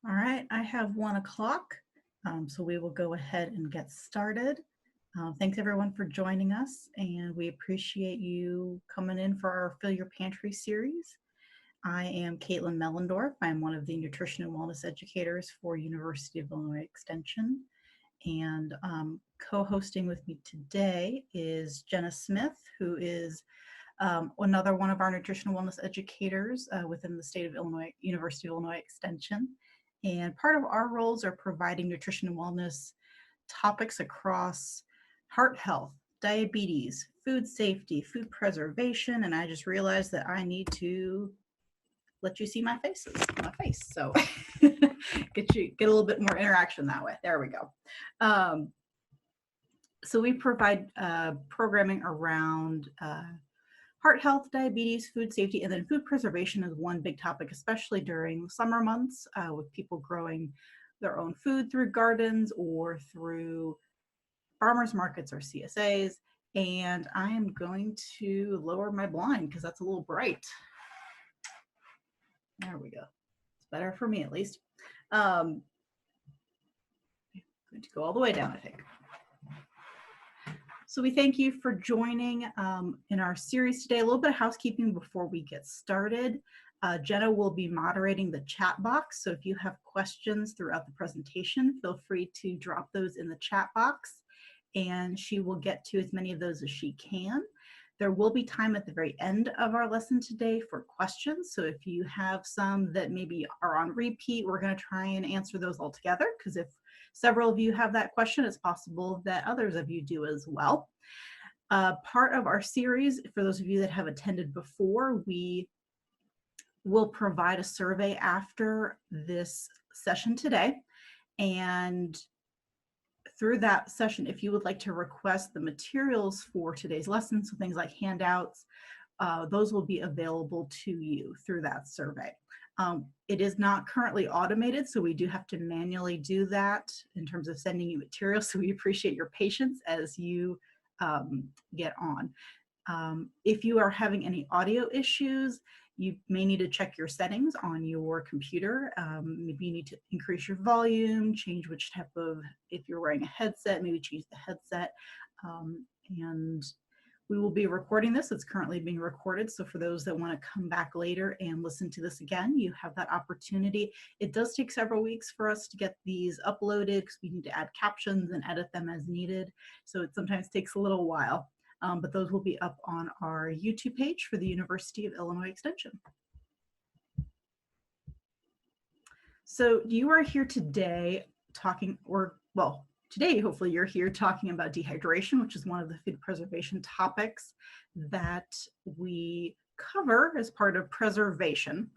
All right, I have 1 o'clock, so we will go ahead and get started. Thanks everyone for joining us, and we appreciate you coming in for our Fill Your Pantry series. I am Caitlin Mellendorf. I'm one of the nutrition and wellness educators for University of Illinois Extension, and co-hosting with me today is Jenna Smith, who is another one of our nutrition and wellness educators within the state of Illinois, University of Illinois Extension. And part of our roles are providing nutrition and wellness topics across heart health, diabetes, food safety, food preservation. And I just realized that I need to let you see my face. So get a little bit more interaction that way. There we go. So we provide programming around heart health, diabetes, food safety, and then food preservation is one big topic, especially during summer months with people growing their own food through gardens or through farmers markets or CSAs. And I am going to lower my blind because that's a little bright. There we go. It's better for me at least. I'm going to go all the way down, I think. So we thank you for joining in our series today. A little bit of housekeeping before we get started. Jenna will be moderating the chat box. So if you have questions throughout the presentation, feel free to drop those in the chat box and she will get to as many of those as she can. There will be time at the very end of our lesson today for questions. So if you have some that maybe are on repeat, we're going to try and answer those all together, because if several of you have that question, it's possible that others of you do as well. Part of our series, for those of you that have attended before, we will provide a survey after this session today. And through that session, if you would like to request the materials for today's lesson, so things like handouts, those will be available to you through that survey. It is not currently automated, so we do have to manually do that in terms of sending you materials. So we appreciate your patience as you get on. If you are having any audio issues, you may need to check your settings on your computer. Maybe you need to increase your volume, change which type of, if you're wearing a headset, maybe change the headset. And we will be recording this. It's currently being recorded. So for those that want to come back later and listen to this again, you have that opportunity. It does take several weeks for us to get these uploaded because we need to add captions and edit them as needed. So it sometimes takes a little while. But those will be up on our YouTube page for the University of Illinois Extension. So you are here today talking, today hopefully you're here talking about dehydration, which is one of the food preservation topics that we cover as part of preservation.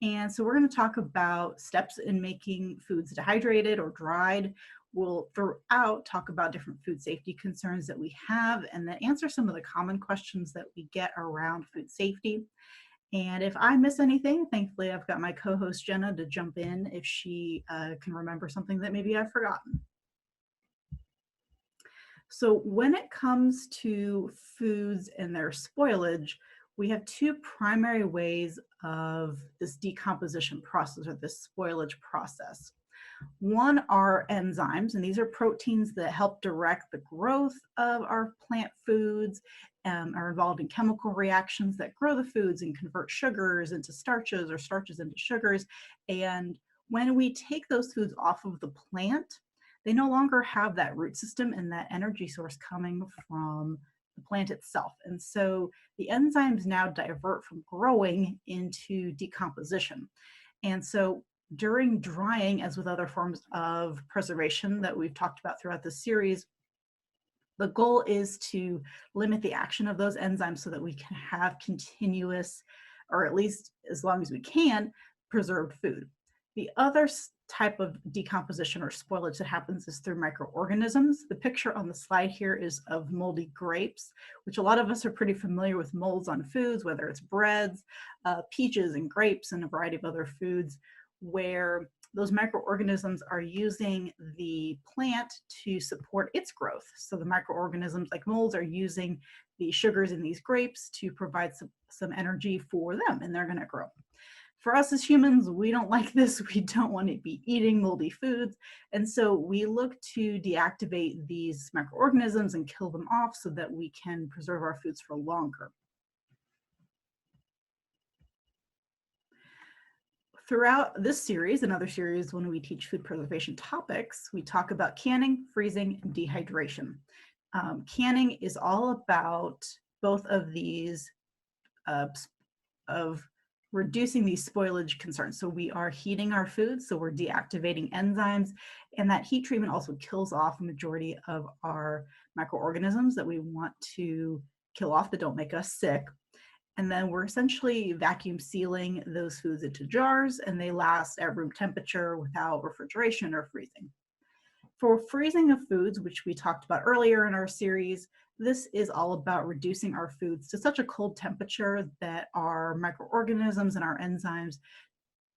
And so we're going to talk about steps in making foods dehydrated or dried. We'll throughout talk about different food safety concerns that we have and then answer some of the common questions that we get around food safety. And if I miss anything, thankfully I've got my co-host Jenna to jump in if she can remember something that maybe I've forgotten. So when it comes to foods and their spoilage, we have two primary ways of this decomposition process or this spoilage process. One are enzymes, and these are proteins that help direct the growth of our plant foods, are involved in chemical reactions that grow the foods and convert sugars into starches or starches into sugars. And when we take those foods off of the plant, they no longer have that root system and that energy source coming from the plant itself. And so the enzymes now divert from growing into decomposition. And so during drying, as with other forms of preservation that we've talked about throughout the series, the goal is to limit the action of those enzymes so that we can have continuous, or at least as long as we can, preserved food. The other type of decomposition or spoilage that happens is through microorganisms. The picture on the slide here is of moldy grapes, which a lot of us are pretty familiar with molds on foods, whether it's breads, peaches and grapes and a variety of other foods, where those microorganisms are using the plant to support its growth. So the microorganisms like molds are using the sugars in these grapes to provide some energy for them, and they're going to grow. For us as humans, we don't like this. We don't want to be eating moldy foods. And so we look to deactivate these microorganisms and kill them off so that we can preserve our foods for longer. Throughout this series and other series, when we teach food preservation topics, we talk about canning, freezing, and dehydration. Canning is all about both of these of reducing these spoilage concerns. So we are heating our food, so we're deactivating enzymes, and that heat treatment also kills off a majority of our microorganisms that we want to kill off that don't make us sick. And then we're essentially vacuum sealing those foods into jars, and they last at room temperature without refrigeration or freezing. For freezing of foods, which we talked about earlier in our series, this is all about reducing our foods to such a cold temperature that our microorganisms and our enzymes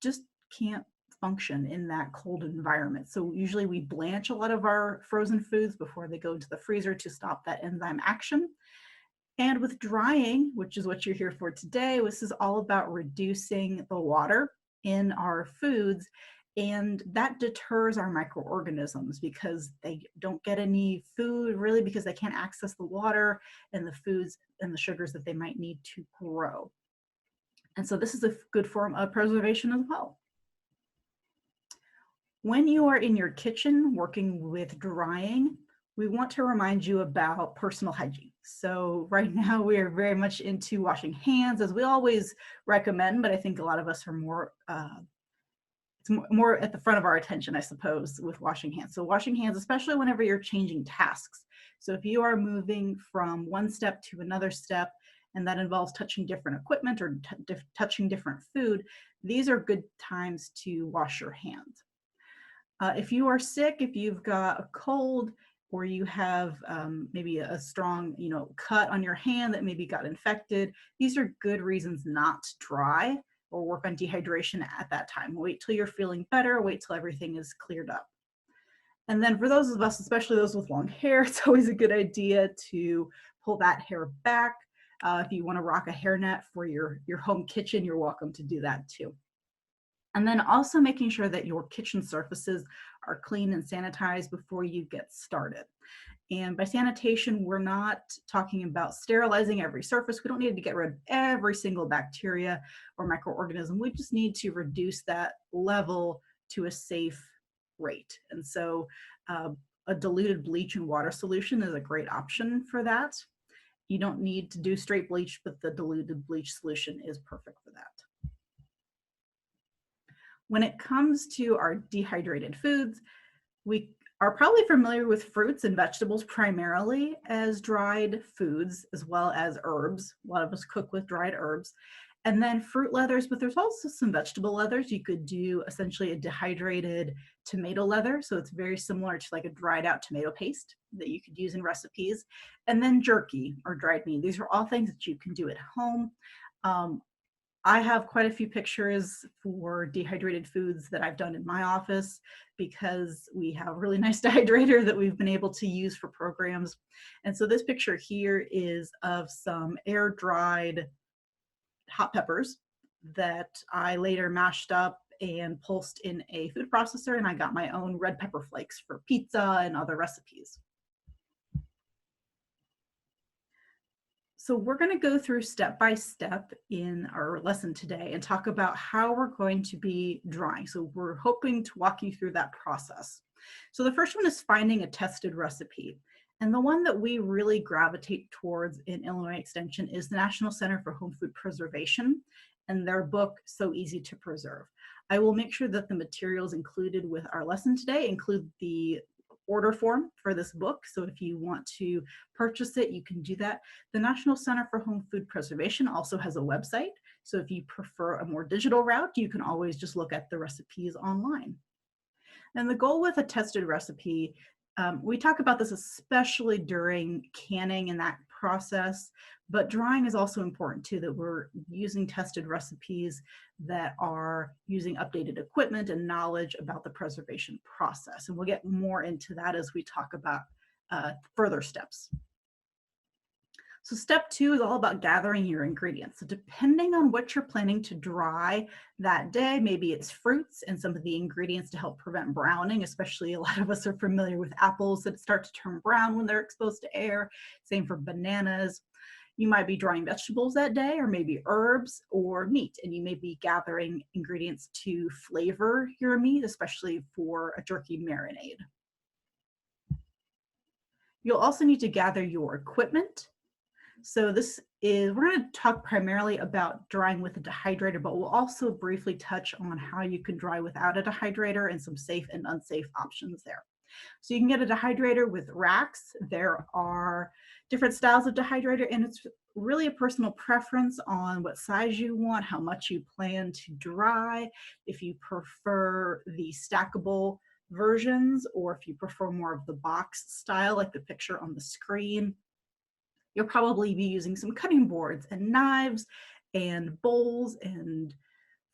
just can't function in that cold environment. So usually we blanch a lot of our frozen foods before they go into the freezer to stop that enzyme action. And with drying, which is what you're here for today, this is all about reducing the water in our foods, and that deters our microorganisms because they don't get any food really because they can't access the water and the foods and the sugars that they might need to grow. And so this is a good form of preservation as well. When you are in your kitchen working with drying, we want to remind you about personal hygiene. So right now we are very much into washing hands, as we always recommend, but I think a lot of us are more at the front of our attention, I suppose, with washing hands. So washing hands, especially whenever you're changing tasks. So if you are moving from one step to another step, and that involves touching different equipment or touching different food, these are good times to wash your hands. If you are sick, if you've got a cold, or you have maybe a strong, cut on your hand that maybe got infected, these are good reasons not to dry or work on dehydration at that time. Wait till you're feeling better, wait till everything is cleared up. And then for those of us, especially those with long hair, it's always a good idea to pull that hair back. If you want to rock a hairnet for your home kitchen, you're welcome to do that too. And then also making sure that your kitchen surfaces are clean and sanitized before you get started. And by sanitation, we're not talking about sterilizing every surface. We don't need to get rid of every single bacteria or microorganism. We just need to reduce that level to a safe rate. And so a diluted bleach and water solution is a great option for that. You don't need to do straight bleach, but the diluted bleach solution is perfect for that. When it comes to our dehydrated foods, we are probably familiar with fruits and vegetables primarily as dried foods, as well as herbs. A lot of us cook with dried herbs. And then fruit leathers, but there's also some vegetable leathers. You could do essentially a dehydrated tomato leather. So it's very similar to like a dried out tomato paste that you could use in recipes. And then jerky or dried meat. These are all things that you can do at home. I have quite a few pictures for dehydrated foods that I've done in my office because we have a really nice dehydrator that we've been able to use for programs. And so this picture here is of some air dried hot peppers that I later mashed up and pulsed in a food processor, and I got my own red pepper flakes for pizza and other recipes. So we're going to go through step by step in our lesson today and talk about how we're going to be drying. So we're hoping to walk you through that process. So the first one is finding a tested recipe. And the one that we really gravitate towards in Illinois Extension is the National Center for Home Food Preservation and their book, So Easy to Preserve. I will make sure that the materials included with our lesson today include the order form for this book. So if you want to purchase it, you can do that. The National Center for Home Food Preservation also has a website. So if you prefer a more digital route, you can always just look at the recipes online. And the goal with a tested recipe, we talk about this especially during canning and that process, but drying is also important too, that we're using tested recipes that are using updated equipment and knowledge about the preservation process. And we'll get more into that as we talk about further steps. So step 2 is all about gathering your ingredients. So depending on what you're planning to dry that day, maybe it's fruits and some of the ingredients to help prevent browning, especially a lot of us are familiar with apples that start to turn brown when they're exposed to air. Same for bananas. You might be drying vegetables that day, or maybe herbs or meat, and you may be gathering ingredients to flavor your meat, especially for a jerky marinade. You'll also need to gather your equipment. So we're going to talk primarily about drying with a dehydrator, but we'll also briefly touch on how you can dry without a dehydrator and some safe and unsafe options there. So you can get a dehydrator with racks. There are different styles of dehydrator, and it's really a personal preference on what size you want, how much you plan to dry, if you prefer the stackable versions, or if you prefer more of the box style like the picture on the screen. You'll probably be using some cutting boards and knives and bowls and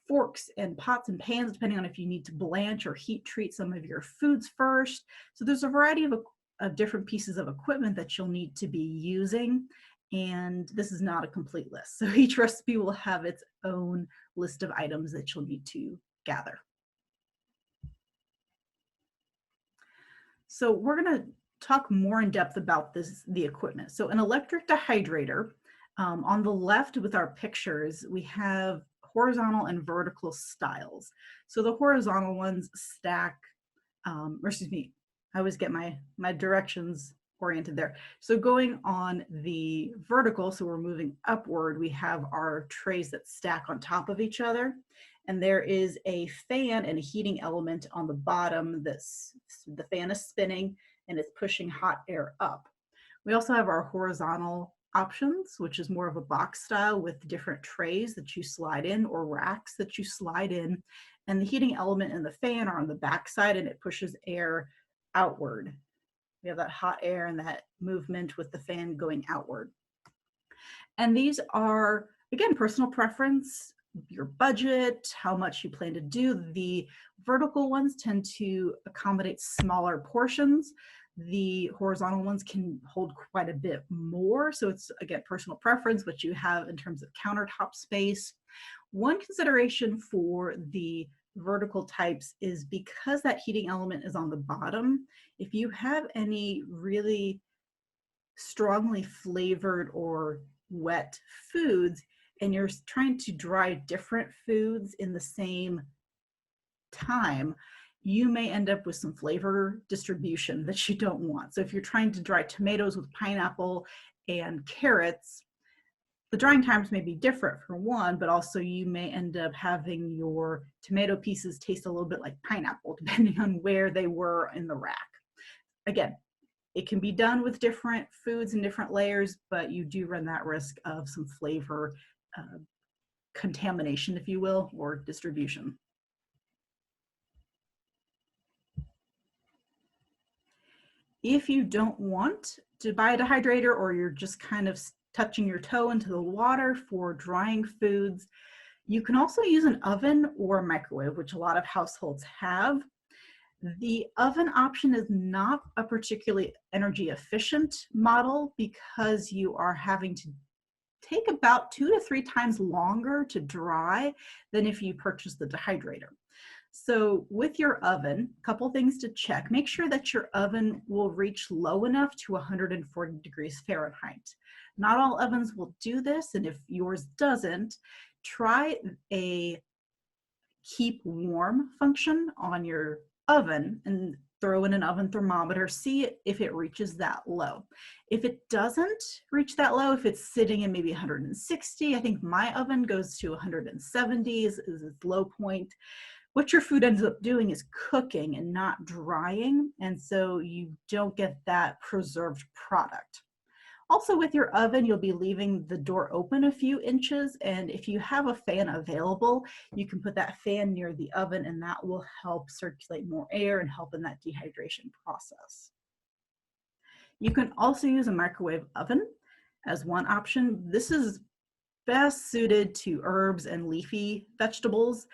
forks and pots and pans, depending on if you need to blanch or heat treat some of your foods first. So there's a variety of different pieces of equipment that you'll need to be using. And this is not a complete list. So each recipe will have its own list of items that you'll need to gather. So we're going to talk more in depth about the equipment. So an electric dehydrator, on the left with our pictures, we have horizontal and vertical styles. So the horizontal ones stack, or excuse me, I always get my directions oriented there. So going on the vertical, so we're moving upward, we have our trays that stack on top of each other. And there is a fan and a heating element on the bottom. The fan is spinning and it's pushing hot air up. We also have our horizontal options, which is more of a box style with different trays that you slide in or racks that you slide in. And the heating element and the fan are on the back side and it pushes air outward. We have that hot air and that movement with the fan going outward. And these are, again, personal preference, your budget, how much you plan to do. The vertical ones tend to accommodate smaller portions. The horizontal ones can hold quite a bit more. So it's, again, personal preference, what you have in terms of countertop space. One consideration for the vertical types is because that heating element is on the bottom, if you have any really strongly flavored or wet foods and you're trying to dry different foods in the same time, you may end up with some flavor distribution that you don't want. So if you're trying to dry tomatoes with pineapple and carrots, the drying times may be different for one, but also you may end up having your tomato pieces taste a little bit like pineapple, depending on where they were in the rack. Again, it can be done with different foods and different layers, but you do run that risk of some flavor contamination, if you will, or distribution. If you don't want to buy a dehydrator or you're just kind of touching your toe into the water for drying foods, you can also use an oven or a microwave, which a lot of households have. The oven option is not a particularly energy efficient model because you are having to take about 2 to 3 times longer to dry than if you purchase the dehydrator. So with your oven, a couple things to check. Make sure that your oven will reach low enough to 140 degrees Fahrenheit. Not all ovens will do this, and if yours doesn't, try a keep warm function on your oven and throw in an oven thermometer, see if it reaches that low. If it doesn't reach that low, if it's sitting in maybe 160, I think my oven goes to 170 is its low point. What your food ends up doing is cooking and not drying, and so you don't get that preserved product. Also with your oven, you'll be leaving the door open a few inches, and if you have a fan available, you can put that fan near the oven and that will help circulate more air and help in that dehydration process. You can also use a microwave oven as one option. This is best suited to herbs and leafy vegetables.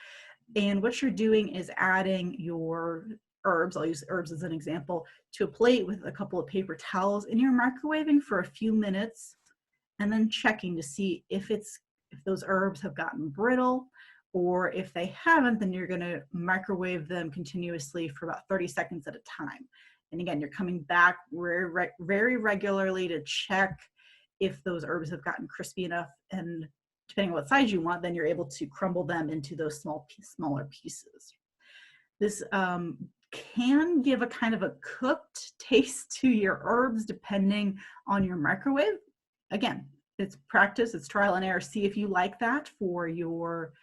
And what you're doing is adding your herbs, I'll use herbs as an example, to a plate with a couple of paper towels, and you're microwaving for a few minutes and then checking to see if those herbs have gotten brittle, or if they haven't, then you're going to microwave them continuously for about 30 seconds at a time. And again, you're coming back very regularly to check if those herbs have gotten crispy enough, and depending on what size you want, then you're able to crumble them into those smaller pieces. This can give a kind of a cooked taste to your herbs depending on your microwave. Again, it's practice, it's trial and error. See if you like that for your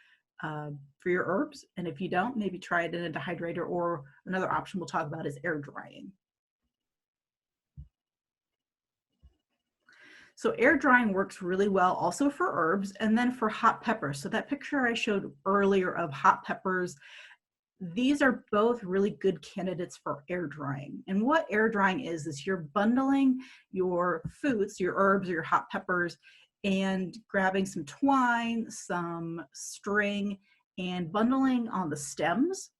herbs, and if you don't, maybe try it in a dehydrator, or another option we'll talk about is air drying. So air drying works really well also for herbs, and then for hot peppers. So that picture I showed earlier of hot peppers, these are both really good candidates for air drying. And what air drying is you're bundling your foods, your herbs or your hot peppers, and grabbing some twine, some string, and bundling on the stems.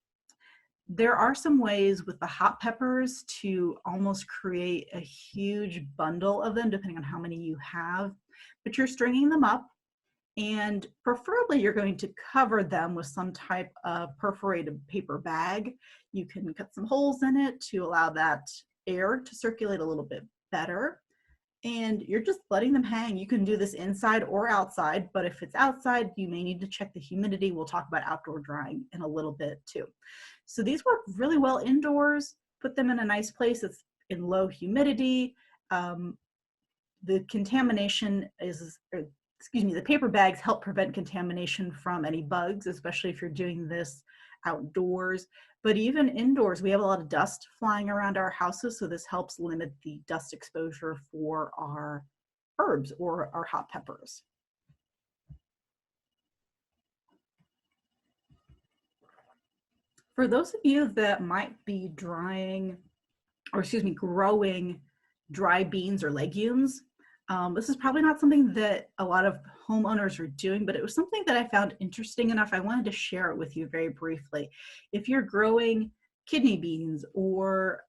There are some ways with the hot peppers to almost create a huge bundle of them, depending on how many you have, but you're stringing them up, and preferably you're going to cover them with some type of perforated paper bag. You can cut some holes in it to allow that air to circulate a little bit better. And you're just letting them hang. You can do this inside or outside, but if it's outside, you may need to check the humidity. We'll talk about outdoor drying in a little bit too. So these work really well indoors. Put them in a nice place that's in low humidity. The contamination the paper bags help prevent contamination from any bugs, especially if you're doing this outdoors. But even indoors, we have a lot of dust flying around our houses, so this helps limit the dust exposure for our herbs or our hot peppers. For those of you that might be growing dry beans or legumes, this is probably not something that a lot of homeowners are doing, but it was something that I found interesting enough. I wanted to share it with you very briefly. If you're growing kidney beans or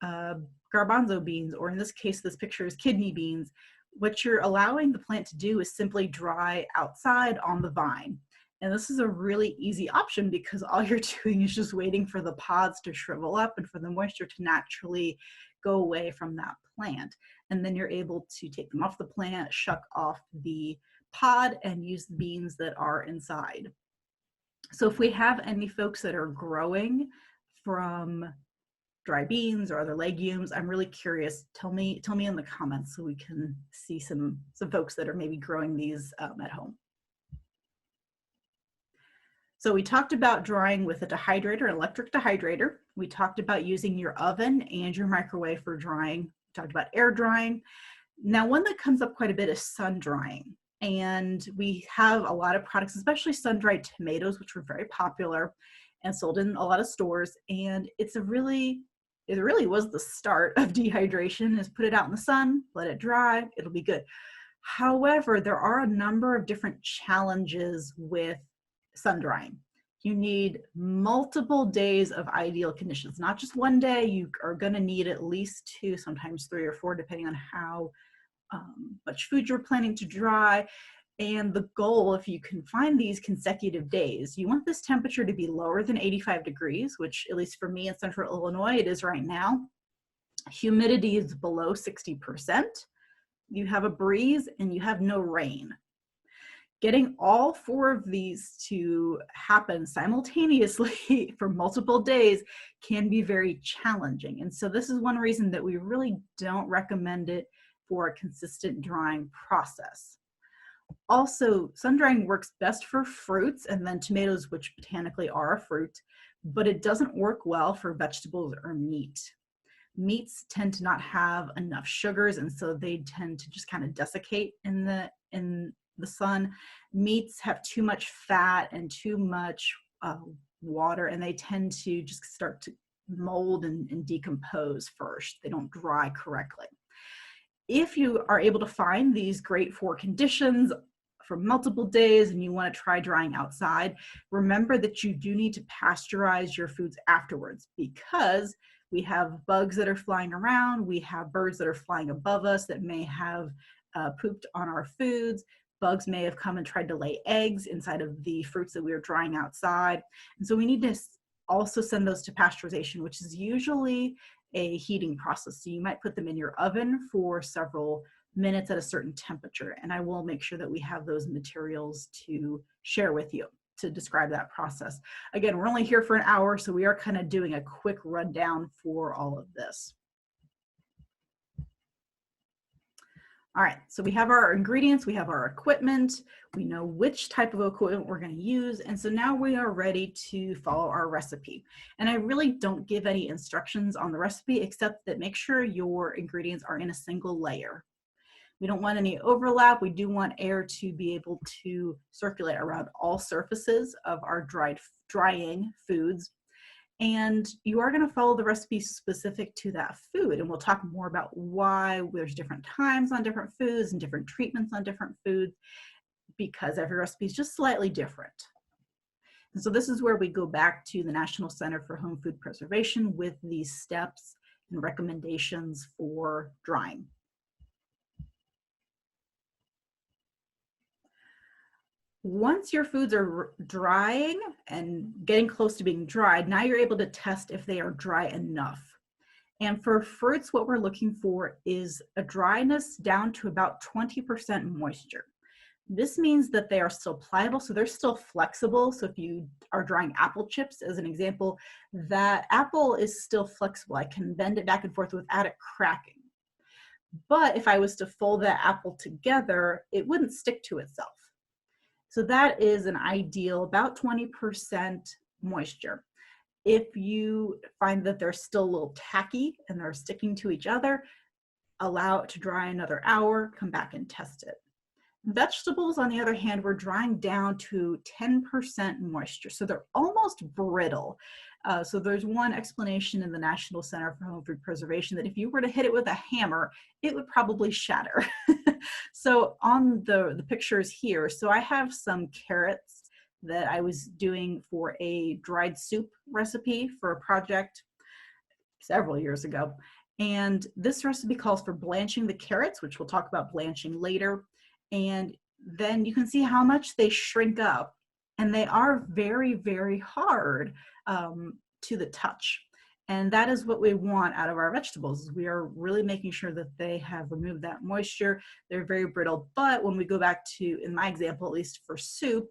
garbanzo beans, or in this case, this picture is kidney beans, what you're allowing the plant to do is simply dry outside on the vine. And this is a really easy option because all you're doing is just waiting for the pods to shrivel up and for the moisture to naturally go away from that plant. And then you're able to take them off the plant, shuck off the pod, and use the beans that are inside. So if we have any folks that are growing from dry beans or other legumes, I'm really curious. Tell me in the comments so we can see some folks that are maybe growing these at home. So we talked about drying with a dehydrator, an electric dehydrator. We talked about using your oven and your microwave for drying. We talked about air drying. Now, one that comes up quite a bit is sun drying. And we have a lot of products, especially sun-dried tomatoes, which were very popular and sold in a lot of stores. And it really was the start of dehydration, is put it out in the sun, let it dry, it'll be good. However, there are a number of different challenges with sun drying. You need multiple days of ideal conditions, not just one day. You are going to need at least 2, sometimes 3 or 4, depending on how much food you're planning to dry. And the goal, if you can find these consecutive days, you want this temperature to be lower than 85 degrees, which at least for me in central Illinois, it is right now. Humidity is below 60%. You have a breeze and you have no rain. Getting all 4 of these to happen simultaneously for multiple days can be very challenging. And so this is one reason that we really don't recommend it for a consistent drying process. Also, sun drying works best for fruits and then tomatoes, which botanically are a fruit, but it doesn't work well for vegetables or meat. Meats tend to not have enough sugars, and so they tend to just kind of desiccate in the sun. Meats have too much fat and too much water, and they tend to just start to mold and decompose first. They don't dry correctly. If you are able to find these great 4 conditions for multiple days and you want to try drying outside, remember that you do need to pasteurize your foods afterwards, because we have bugs that are flying around, we have birds that are flying above us that may have pooped on our foods. Bugs may have come and tried to lay eggs inside of the fruits that we were drying outside. And so we need to also send those to pasteurization, which is usually a heating process. So you might put them in your oven for several minutes at a certain temperature. And I will make sure that we have those materials to share with you to describe that process. Again, we're only here for an hour, so we are kind of doing a quick rundown for all of this. All right, so we have our ingredients, we have our equipment, we know which type of equipment we're going to use, and so now we are ready to follow our recipe. And I really don't give any instructions on the recipe except that make sure your ingredients are in a single layer. We don't want any overlap. We do want air to be able to circulate around all surfaces of our drying foods. And you are going to follow the recipe specific to that food. And we'll talk more about why there's different times on different foods and different treatments on different foods, because every recipe is just slightly different. And so this is where we go back to the National Center for Home Food Preservation with these steps and recommendations for drying. Once your foods are drying and getting close to being dried, now you're able to test if they are dry enough. And for fruits, what we're looking for is a dryness down to about 20% moisture. This means that they are still pliable, so they're still flexible. So if you are drying apple chips, as an example, that apple is still flexible. I can bend it back and forth without it cracking. But if I was to fold that apple together, it wouldn't stick to itself. So that is an ideal, about 20% moisture. If you find that they're still a little tacky and they're sticking to each other, allow it to dry another hour, come back and test it. Vegetables, on the other hand, we're drying down to 10% moisture. So they're almost brittle. So there's one explanation in the National Center for Home Food Preservation that if you were to hit it with a hammer, it would probably shatter. So on the pictures here, so I have some carrots that I was doing for a dried soup recipe for a project several years ago. And this recipe calls for blanching the carrots, which we'll talk about blanching later. And then you can see how much they shrink up. And they are very, very hard to the touch. And that is what we want out of our vegetables. We are really making sure that they have removed that moisture. They're very brittle. But when we go back to, in my example, at least for soup,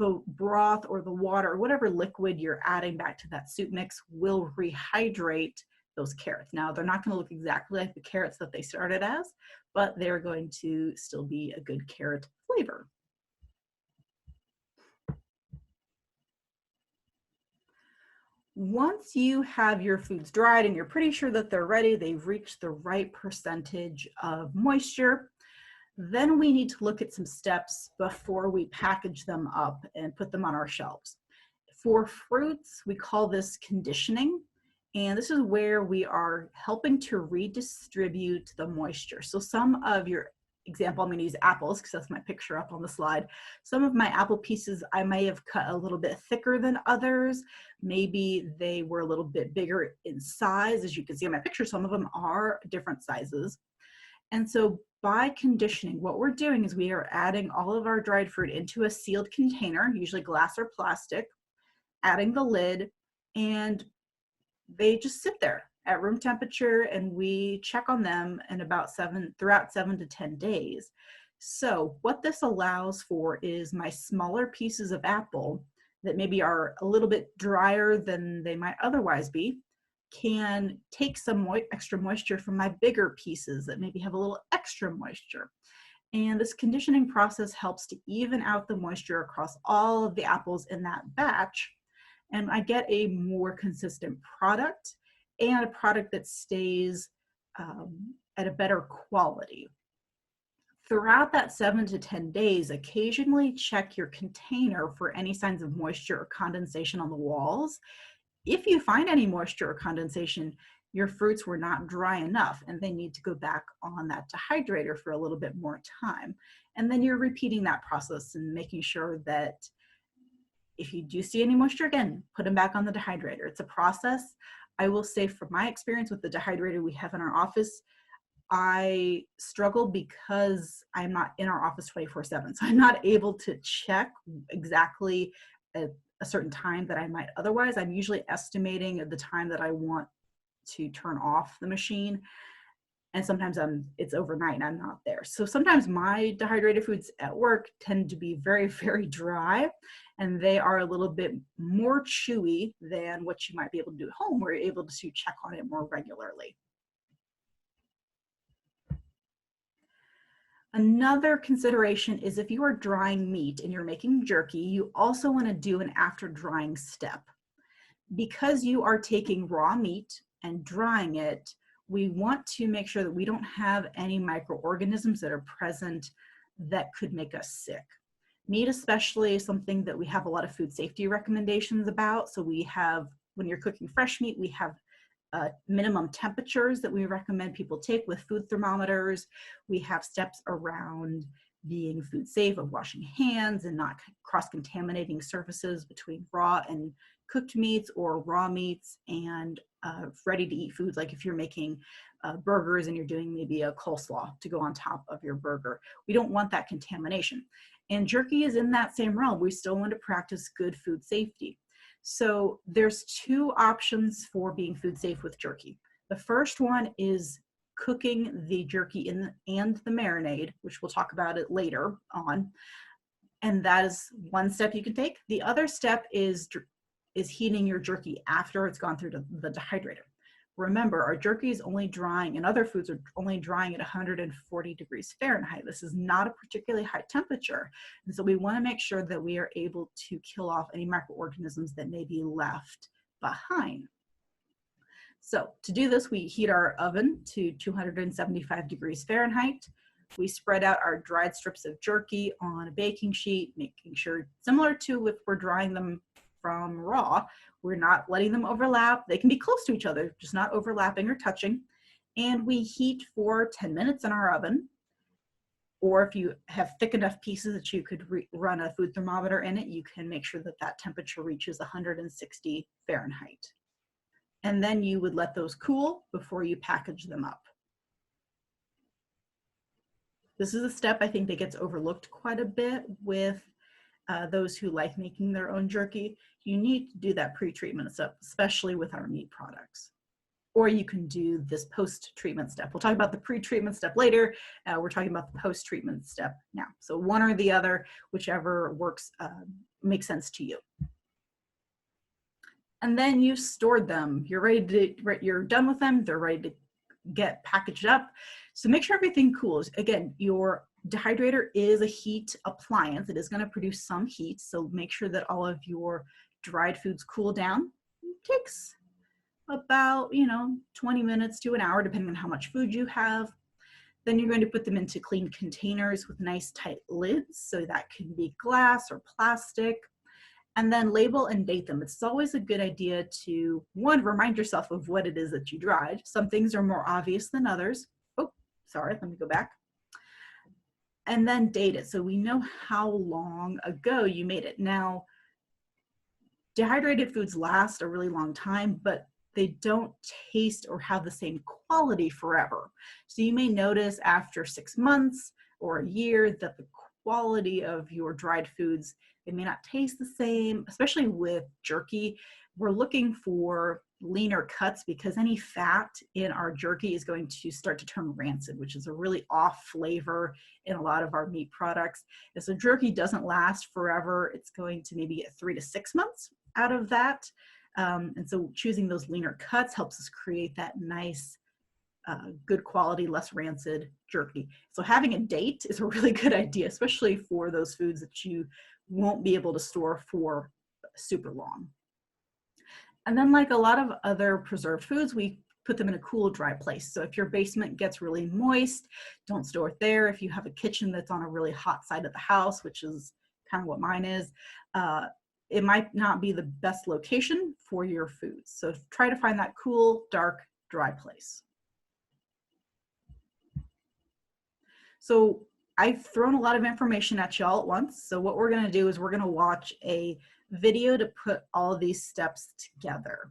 the broth or the water or whatever liquid you're adding back to that soup mix will rehydrate those carrots. Now, they're not going to look exactly like the carrots that they started as, but they're going to still be a good carrot flavor. Once you have your foods dried and you're pretty sure that they're ready, they've reached the right percentage of moisture, then we need to look at some steps before we package them up and put them on our shelves. For fruits, we call this conditioning, and this is where we are helping to redistribute the moisture. So some of your example, I'm going to use apples because that's my picture up on the slide. Some of my apple pieces I may have cut a little bit thicker than others. Maybe they were a little bit bigger in size. As you can see in my picture, some of them are different sizes. And so by conditioning, what we're doing is we are adding all of our dried fruit into a sealed container, usually glass or plastic, adding the lid, and they just sit there at room temperature, and we check on them in throughout 7 to 10 days. So what this allows for is my smaller pieces of apple that maybe are a little bit drier than they might otherwise be, can take some extra moisture from my bigger pieces that maybe have a little extra moisture. And this conditioning process helps to even out the moisture across all of the apples in that batch. And I get a more consistent product and a product that stays at a better quality. Throughout that 7 to 10 days, occasionally check your container for any signs of moisture or condensation on the walls. If you find any moisture or condensation, your fruits were not dry enough and they need to go back on that dehydrator for a little bit more time. And then you're repeating that process and making sure that if you do see any moisture, again, put them back on the dehydrator. It's a process. I will say from my experience with the dehydrator we have in our office, I struggle because I'm not in our office 24/7. So I'm not able to check exactly at a certain time that I might otherwise. I'm usually estimating the time that I want to turn off the machine. And sometimes it's overnight and I'm not there. So sometimes my dehydrated foods at work tend to be very, very dry, and they are a little bit more chewy than what you might be able to do at home, where you're able to check on it more regularly. Another consideration is if you are drying meat and you're making jerky, you also want to do an after drying step. Because you are taking raw meat and drying it, we want to make sure that we don't have any microorganisms that are present that could make us sick. Meat especially is something that we have a lot of food safety recommendations about. So we have, when you're cooking fresh meat, we have minimum temperatures that we recommend people take with food thermometers. We have steps around being food safe, of washing hands and not cross-contaminating surfaces between raw and cooked meats, or raw meats and ready-to-eat foods, like if you're making burgers and you're doing maybe a coleslaw to go on top of your burger. We don't want that contamination. And jerky is in that same realm. We still want to practice good food safety. So there's two options for being food safe with jerky. The first one is cooking the jerky and the marinade, which we'll talk about it later on. And that is one step you can take. The other step is heating your jerky after it's gone through the dehydrator. Remember, our jerky is only drying, and other foods are only drying at 140 degrees Fahrenheit. This is not a particularly high temperature. And so we want to make sure that we are able to kill off any microorganisms that may be left behind. So to do this, we heat our oven to 275 degrees Fahrenheit. We spread out our dried strips of jerky on a baking sheet, making sure, similar to if we're drying them from raw, we're not letting them overlap. They can be close to each other, just not overlapping or touching. And we heat for 10 minutes in our oven. Or if you have thick enough pieces that you could run a food thermometer in it, you can make sure that that temperature reaches 160 Fahrenheit. And then you would let those cool before you package them up. This is a step I think that gets overlooked quite a bit with those who like making their own jerky. You need to do that pre-treatment step, especially with our meat products. Or you can do this post-treatment step. We'll talk about the pre-treatment step later. We're talking about the post-treatment step now. So one or the other, whichever works, makes sense to you. And then you stored them. You're done with them. They're ready to get packaged up. So make sure everything cools. Again, your dehydrator is a heat appliance. It is going to produce some heat. So make sure that all of your dried foods cool down. It takes about 20 minutes to an hour, depending on how much food you have. Then you're going to put them into clean containers with nice tight lids. So that can be glass or plastic. And then label and date them. It's always a good idea to, one, remind yourself of what it is that you dried. Some things are more obvious than others. Oh, sorry, let me go back. And then date it so we know how long ago you made it. Now, dehydrated foods last a really long time, but they don't taste or have the same quality forever. So you may notice after 6 months or a year that the quality of your dried foods, they may not taste the same, especially with jerky. We're looking for leaner cuts because any fat in our jerky is going to start to turn rancid, which is a really off flavor in a lot of our meat products. And so jerky doesn't last forever. It's going to maybe get 3 to 6 months out of that. And so choosing those leaner cuts helps us create that nice, good quality, less rancid jerky. So having a date is a really good idea, especially for those foods that you won't be able to store for super long. And then, like a lot of other preserved foods, we put them in a cool, dry place. So if your basement gets really moist, don't store it there. If you have a kitchen that's on a really hot side of the house, which is kind of what mine is, it might not be the best location for your foods. So try to find that cool, dark, dry place. So I've thrown a lot of information at y'all at once. So what we're going to do is we're going to watch a video to put all of these steps together.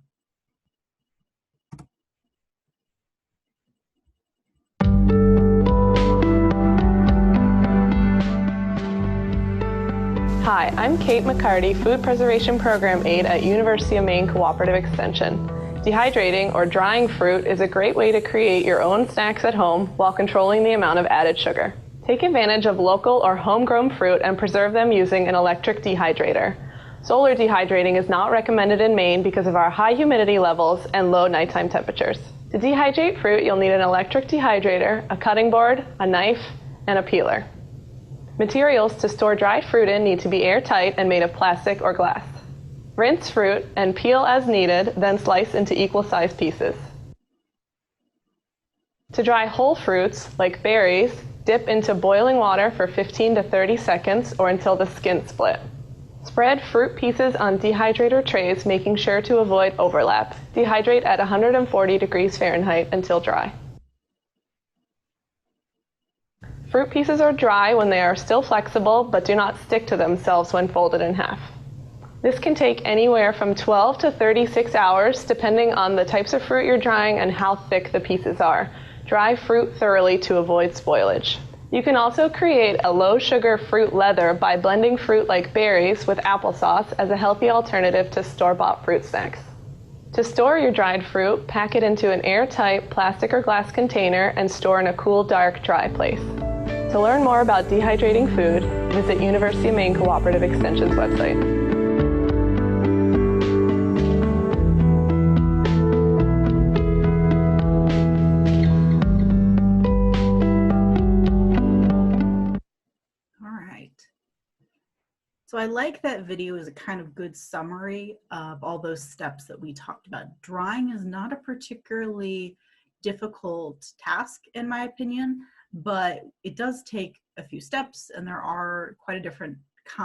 I'm Kate McCarty, Food Preservation Program Aide at University of Maine Cooperative Extension. Dehydrating or drying fruit is a great way to create your own snacks at home while controlling the amount of added sugar. Take advantage of local or homegrown fruit and preserve them using an electric dehydrator. Solar dehydrating is not recommended in Maine because of our high humidity levels and low nighttime temperatures. To dehydrate fruit, you'll need an electric dehydrator, a cutting board, a knife, and a peeler. Materials to store dry fruit in need to be airtight and made of plastic or glass. Rinse fruit and peel as needed, then slice into equal-sized pieces. To dry whole fruits, like berries, dip into boiling water for 15 to 30 seconds or until the skin split. Spread fruit pieces on dehydrator trays, making sure to avoid overlap. Dehydrate at 140 degrees Fahrenheit until dry. Fruit pieces are dry when they are still flexible, but do not stick to themselves when folded in half. This can take anywhere from 12 to 36 hours, depending on the types of fruit you're drying and how thick the pieces are. Dry fruit thoroughly to avoid spoilage. You can also create a low-sugar fruit leather by blending fruit like berries with applesauce as a healthy alternative to store-bought fruit snacks. To store your dried fruit, pack it into an airtight plastic or glass container and store in a cool, dark, dry place. To learn more about dehydrating food, visit University of Maine Cooperative Extension's website. So I like that video as a kind of good summary of all those steps that we talked about. Drying is not a particularly difficult task, in my opinion, but it does take a few steps, and there are quite a different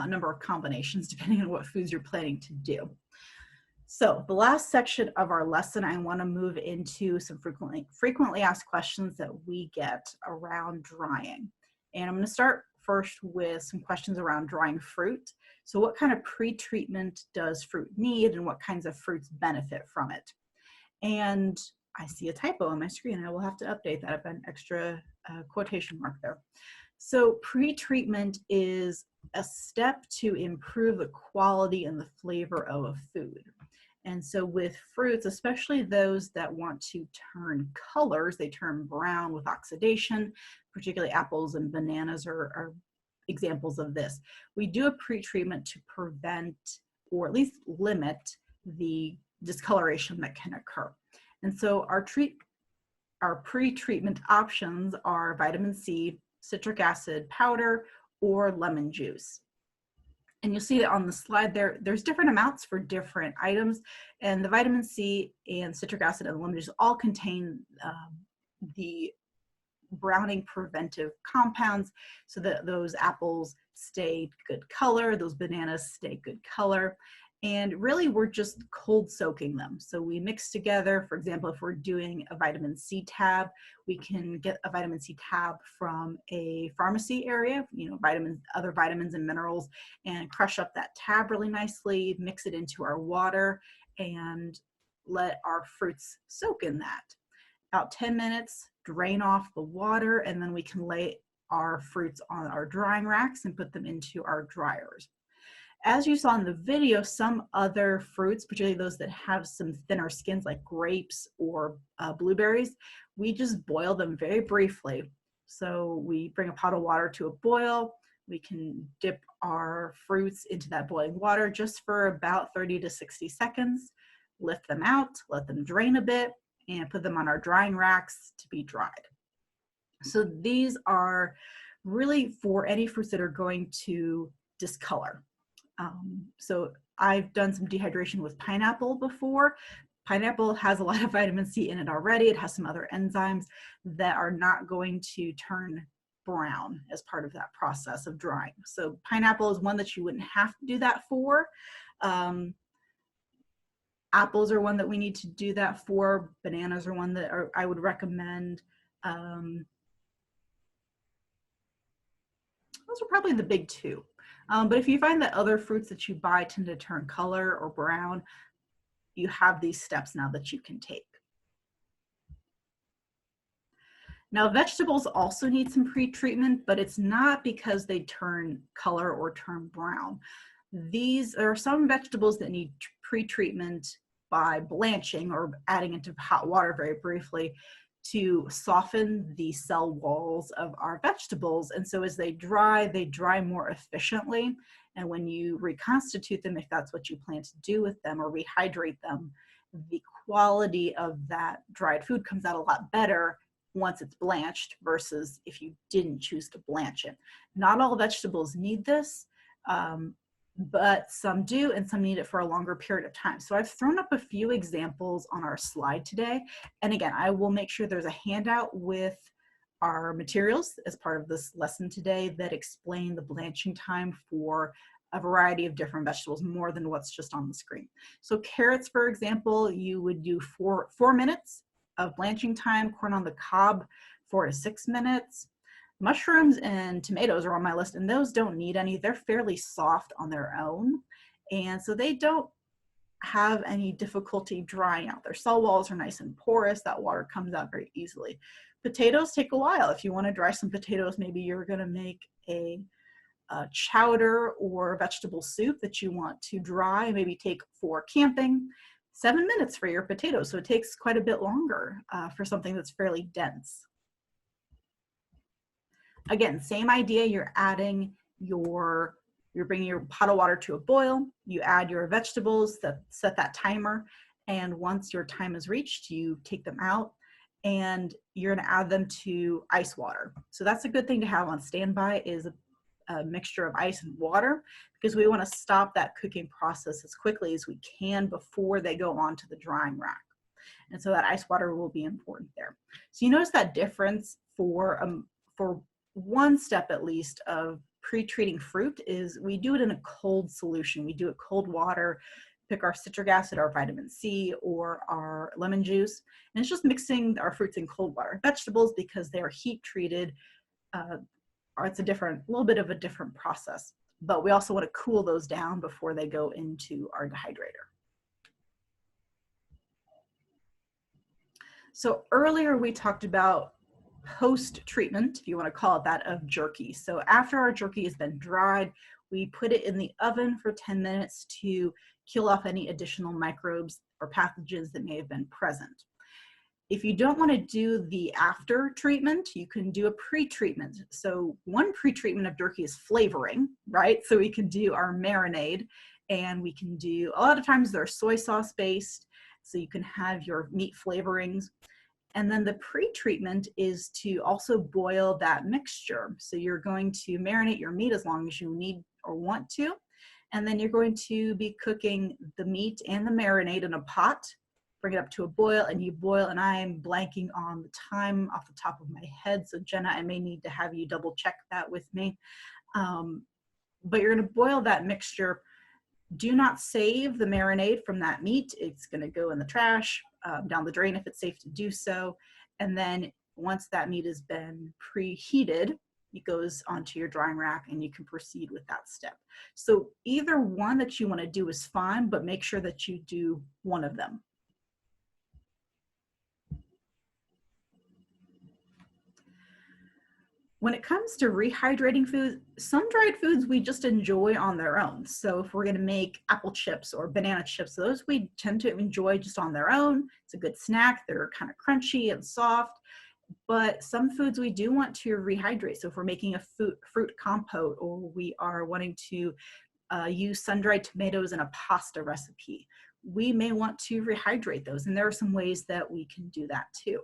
number of combinations depending on what foods you're planning to do. So the last section of our lesson, I want to move into some frequently asked questions that we get around drying. And I'm going to start first with some questions around drying fruit. So what kind of pre-treatment does fruit need, and what kinds of fruits benefit from it? And I see a typo on my screen. I will have to update that. I've got an extra quotation mark there. So pre-treatment is a step to improve the quality and the flavor of a food. And so with fruits, especially those that want to turn colors, they turn brown with oxidation, particularly apples and bananas are examples of this. We do a pre-treatment to prevent or at least limit the discoloration that can occur. And so our pre-treatment options are vitamin C, citric acid powder, or lemon juice. And you'll see that on the slide there's different amounts for different items, and the vitamin C and citric acid and lemon juice all contain the browning preventive compounds so that those apples stay good color, those bananas stay good color. And really we're just cold soaking them. So we mix together, for example, if we're doing a vitamin C tab, we can get a vitamin C tab from a pharmacy area, other vitamins and minerals, and crush up that tab really nicely, mix it into our water, and let our fruits soak in that. About 10 minutes, drain off the water, and then we can lay our fruits on our drying racks and put them into our dryers. As you saw in the video, some other fruits, particularly those that have some thinner skins like grapes or blueberries, we just boil them very briefly. So we bring a pot of water to a boil. We can dip our fruits into that boiling water just for about 30 to 60 seconds, lift them out, let them drain a bit, and put them on our drying racks to be dried. So these are really for any fruits that are going to discolor. So I've done some dehydration with pineapple before. Pineapple has a lot of vitamin C in it already. It has some other enzymes that are not going to turn brown as part of that process of drying. So pineapple is one that you wouldn't have to do that for. Apples are one that we need to do that for. Bananas are one that I would recommend. Those are probably the big two. But if you find that other fruits that you buy tend to turn color or brown, you have these steps now that you can take. Now, vegetables also need some pre-treatment, but it's not because they turn color or turn brown. These are some vegetables that need pre-treatment by blanching or adding into hot water very briefly to soften the cell walls of our vegetables. And so as they dry more efficiently. And when you reconstitute them, if that's what you plan to do with them or rehydrate them, the quality of that dried food comes out a lot better once it's blanched versus if you didn't choose to blanch it. Not all vegetables need this, but some do, and some need it for a longer period of time. So I've thrown up a few examples on our slide today. And again, I will make sure there's a handout with our materials as part of this lesson today that explain the blanching time for a variety of different vegetables, more than what's just on the screen. So carrots, for example, you would do four minutes of blanching time. Corn on the cob, 4 to 6 minutes. Mushrooms and tomatoes are on my list, and those don't need any. They're fairly soft on their own, and so they don't have any difficulty drying out. Their cell walls are nice and porous. That water comes out very easily. Potatoes take a while. If you want to dry some potatoes, maybe you're going to make a chowder or vegetable soup that you want to dry, maybe take for camping. 7 minutes for your potatoes, so it takes quite a bit longer for something that's fairly dense. Again, same idea. You're bringing your pot of water to a boil. You add your vegetables, set that timer, and once your time is reached, you take them out and you're going to add them to ice water. So that's a good thing to have on standby, is a mixture of ice and water, because we want to stop that cooking process as quickly as we can before they go onto the drying rack. And so that ice water will be important there. So you notice that difference for one step at least of pre-treating fruit is we do it in a cold solution. We do it cold water, pick our citric acid, our vitamin C, or our lemon juice, and it's just mixing our fruits in cold water. Vegetables, because they are heat treated, it's a little bit of a different process, but we also want to cool those down before they go into our dehydrator. So earlier we talked about post-treatment, if you want to call it that, of jerky. So after our jerky has been dried, we put it in the oven for 10 minutes to kill off any additional microbes or pathogens that may have been present. If you don't want to do the after treatment, you can do a pre-treatment. So one pre-treatment of jerky is flavoring, right? So we can do our marinade, and we can do, a lot of times they're soy sauce based, so you can have your meat flavorings. And then the pre-treatment is to also boil that mixture. So you're going to marinate your meat as long as you need or want to. And then you're going to be cooking the meat and the marinade in a pot, bring it up to a boil, and you boil, and I'm blanking on the time off the top of my head. So Jenna, I may need to have you double check that with me. But you're gonna boil that mixture. Do not save the marinade from that meat. It's gonna go in the trash, down the drain if it's safe to do so. And then once that meat has been preheated, it goes onto your drying rack and you can proceed with that step. So either one that you want to do is fine, but make sure that you do one of them. When it comes to rehydrating foods, some dried foods we just enjoy on their own. So if we're going to make apple chips or banana chips, those we tend to enjoy just on their own. It's a good snack. They're kind of crunchy and soft. But some foods we do want to rehydrate. So if we're making a fruit compote, or we are wanting to use sun-dried tomatoes in a pasta recipe, we may want to rehydrate those. And there are some ways that we can do that too.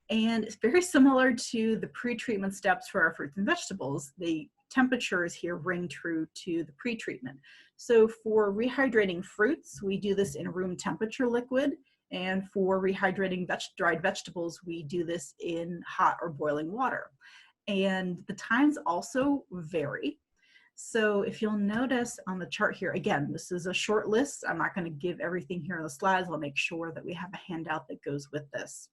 And it's very similar to the pre-treatment steps for our fruits and vegetables. The temperatures here ring true to the pre-treatment. So for rehydrating fruits, we do this in room temperature liquid. And for rehydrating dried vegetables, we do this in hot or boiling water. And the times also vary. So if you'll notice on the chart here, again, this is a short list. I'm not going to give everything here on the slides. I'll make sure that we have a handout that goes with this.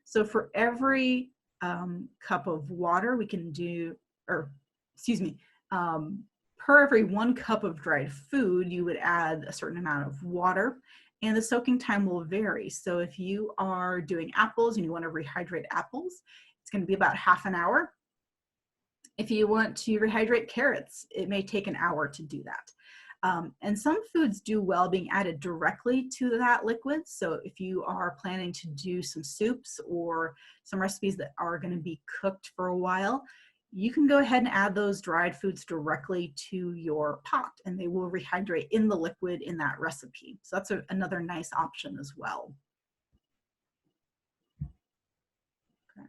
So for every cup of water we can do, or excuse me, per every 1 cup of dried food, you would add a certain amount of water, and the soaking time will vary. So if you are doing apples and you want to rehydrate apples, it's going to be about half an hour. If you want to rehydrate carrots, it may take an hour to do that. And some foods do well being added directly to that liquid. So if you are planning to do some soups or some recipes that are going to be cooked for a while, you can go ahead and add those dried foods directly to your pot, and they will rehydrate in the liquid in that recipe. So that's another nice option as well. Okay.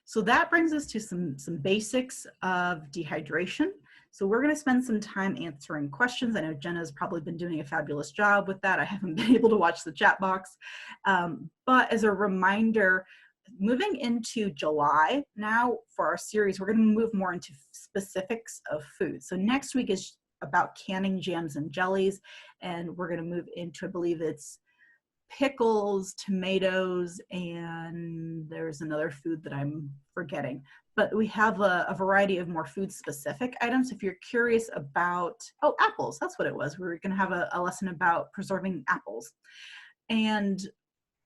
So that brings us to some basics of dehydration. So we're going to spend some time answering questions. I know Jenna's probably been doing a fabulous job with that. I haven't been able to watch the chat box. But as a reminder, moving into July now for our series, we're going to move more into specifics of food. So next week is about canning jams and jellies, and we're going to move into, I believe it's pickles, tomatoes, and there's another food that I'm forgetting. But we have a variety of more food-specific items. If you're curious about, oh, apples, that's what it was. We were going to have a lesson about preserving apples. And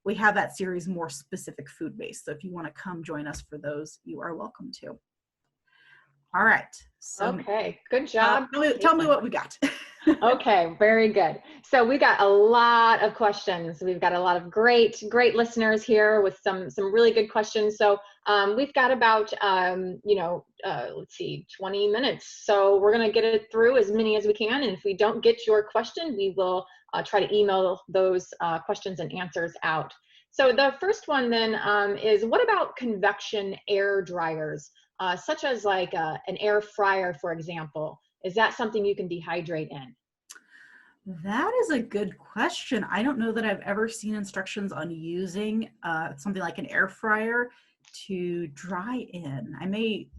we have that series more specific food-based. So if you want to come join us for those, you are welcome to. All right. So, okay, good job. Tell me what we got. Okay, very good. So we got a lot of questions. We've got a lot of great listeners here with some really good questions. So we've got about, let's see, 20 minutes. So we're going to get it through as many as we can. And if we don't get your question, we will try to email those questions and answers out. So the first one then is, what about convection air dryers, such as like an air fryer, for example? Is that something you can dehydrate in? That is a good question. I don't know that I've ever seen instructions on using something like an air fryer to dry in. I may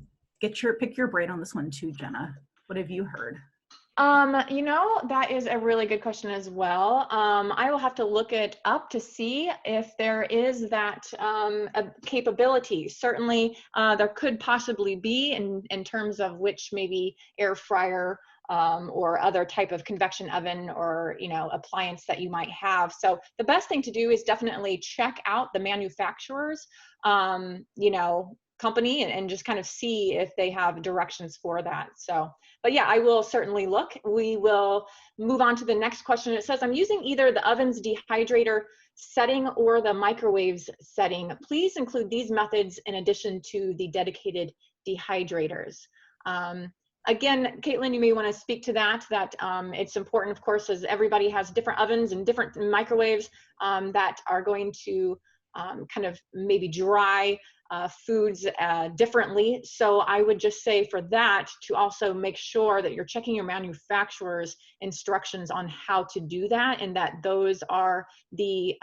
pick your brain on this one too, Jenna. What have you heard? That is a really good question as well. I will have to look it up to see if there is that capability. Certainly, there could possibly be in terms of which maybe air fryer or other type of convection oven or, appliance that you might have. So the best thing to do is definitely check out the manufacturer's, company and just kind of see if they have directions for that. So, but yeah, I will certainly look. We will move on to the next question. It says, I'm using either the oven's dehydrator setting or the microwave's setting. Please include these methods in addition to the dedicated dehydrators. Again, Caitlin, you may want to speak to that it's important, of course, as everybody has different ovens and different microwaves that are going to kind of maybe dry foods differently. So I would just say for that to also make sure that you're checking your manufacturer's instructions on how to do that, and that those are the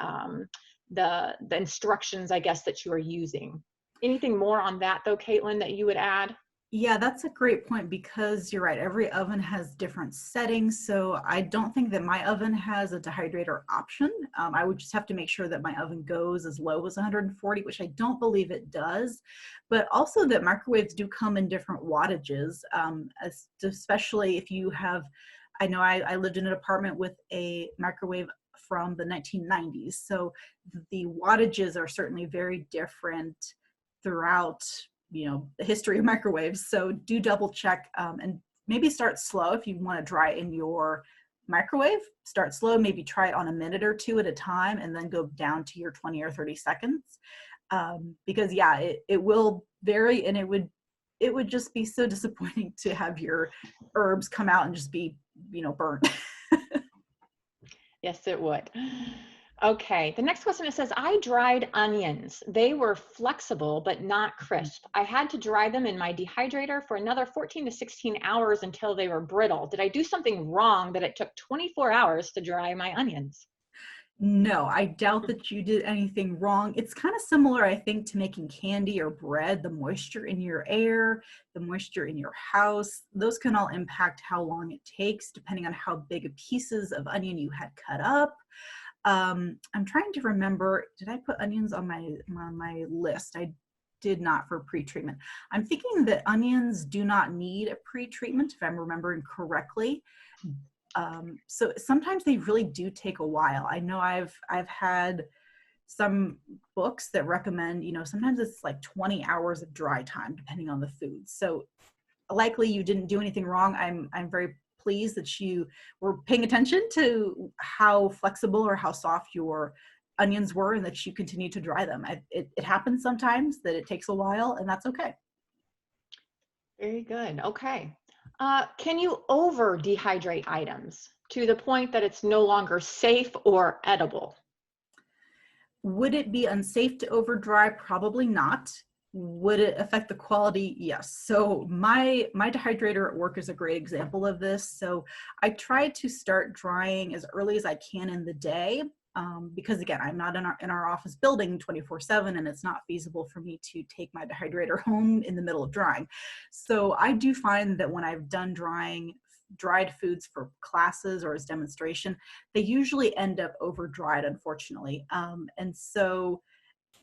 instructions, I guess, that you are using. Anything more on that though, Caitlin, that you would add? Yeah, that's a great point, because you're right. Every oven has different settings. So I don't think that my oven has a dehydrator option. I would just have to make sure that my oven goes as low as 140, which I don't believe it does. But also that microwaves do come in different wattages, especially if you have, I know I lived in an apartment with a microwave from the 1990s. So the wattages are certainly very different throughout the history of microwaves. So do double check and maybe start slow. If you want to dry in your microwave, start slow, maybe try it on a minute or two at a time, and then go down to your 20 or 30 seconds. Because yeah, it will vary, and it would just be so disappointing to have your herbs come out and just be, burnt. Yes, it would. Okay, the next question, it says, I dried onions. They were flexible, but not crisp. I had to dry them in my dehydrator for another 14 to 16 hours until they were brittle. Did I do something wrong that it took 24 hours to dry my onions? No, I doubt that you did anything wrong. It's kind of similar, I think, to making candy or bread. The moisture in your air, the moisture in your house, those can all impact how long it takes, depending on how big pieces of onion you had cut up. I'm trying to remember, did I put onions on my list? I did not for pre-treatment. I'm thinking that onions do not need a pre-treatment, if I'm remembering correctly. So sometimes they really do take a while. I know I've had some books that recommend, sometimes it's like 20 hours of dry time, depending on the food. So likely you didn't do anything wrong. I'm very pleased that you were paying attention to how flexible or how soft your onions were and that you continue to dry them. It happens sometimes that it takes a while, and that's okay. Very good. Okay. Can you over dehydrate items to the point that it's no longer safe or edible? Would it be unsafe to over dry? Probably not. Would it affect the quality? Yes. So my dehydrator at work is a great example of this. So I try to start drying as early as I can in the day, because again, I'm not in our office building 24/7, and it's not feasible for me to take my dehydrator home in the middle of drying. So I do find that when I've done dried foods for classes or as demonstration, they usually end up over dried, unfortunately. And so